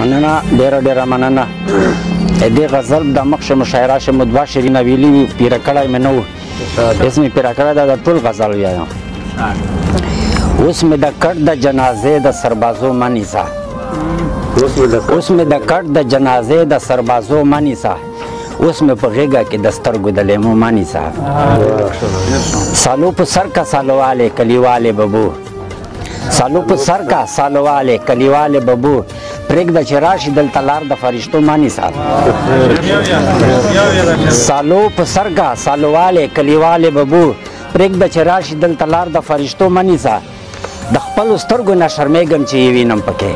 مننه ډېره مننه. دې غزل د مخکې مشاعره چې مو دوه شعرونه ویلي وي پیره کړی مې نه و، اوس مې پیره کړی دا د ټول غزل ویایم. اوس مې د کټ د جنازې د سربازو مه نیسه، اوس مې د کټ د جنازې د سربازو مه نیسه، اوس مې په غېږه کې د سترګو د لیمو مه نیسه. سالو په سر کا سالوالې کلیوالې ببو، سالو په سر کا سالوالې کلیوالې ببو، پرېږده چې راشي دلته لار د فرشتو مه نیسه. سالو په سر کا سالوالې کلیوالې ببو، پرېږده چې راشي دلته لار د فرشتو مه نیسه. د خپلو سترګو نه شرمېږم چې یې وینم پکې،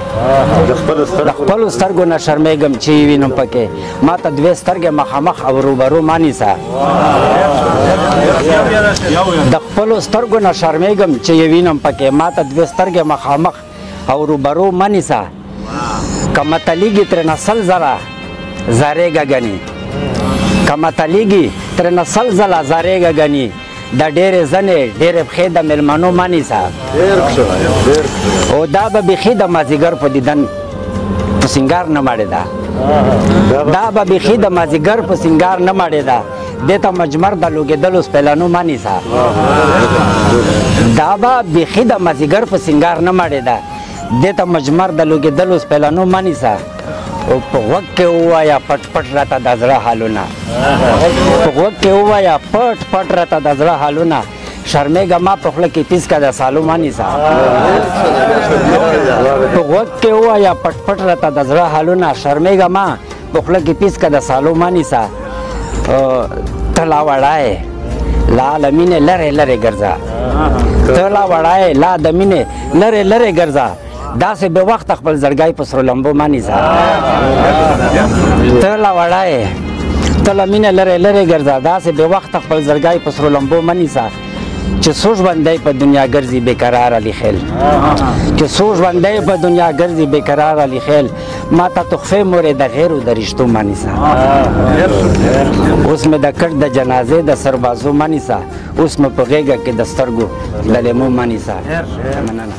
د خپلو سترګو نه شرمېږم چې یې وینم پکې، ما ته دوې سترګې مخامخ او روبرو مه نیسه. د خپلو سترګو نه شرمېږم چې یې وینم پکې، ما ته دوې سترګې مخامخ او روبرو مه نیسه. که متلیږي ترېنه سل زره زارېږه ګنې، که متلیږي ترېنه سل زله زارېږه ګنې، د ډېرې زنې ډېرې پښې د مېلمنو مه نیسه. او دا به بیخي د مازدیګر په دیدن په سینګار نه مړېده، دا به بیخي د مازدیګر په سینګار نه مړېده، دې ته مجمر د لوګېدلو سپېلنو مه نیسه. دا به بیخي د مازدیګر په سینګار نه مړېده، دې ته مجمر د لوګېدلو سپېلنو مه نیسه. او په غوږ کې ووایه پټ پټ راته د زړه حالونه، په غوږ کې ووایه پټ پټ راته د زړه حالونه، شرمېږه ما په خوله کې تیز که د سالو مه نیسه. په غوږ کې ووایه پټ پټ راته د زړه حالونه، شرمېږه ما په خوله کې تیز که د سالو مه نیسه. ته لا وړی لا له مینې لرې لرې ګرځه، ته لا وړی لا د مینې لرې لرې ګرځه، داسې بې وخته خپل زړګی په سرو لمبو مه نیسه. ته لا وړی ته له مینې لرې لرې ګرځه، داسې بې وخته خپل زړګی په سرو لمبو مه نیسه. چې څو ژوندی په دنیا ګرځي بېقرار علي خیل، چې څو ژوندی په دنیا ګرځي بېقرار علي خیل، ما ته تحفې مورې د غیرو د رشتو مه نیسه. اوس مې د کټ د جنازې د سربازو مه نیسه، اوس مې په غېږه کې د سترګو د لیمو مه نیسه. مننه.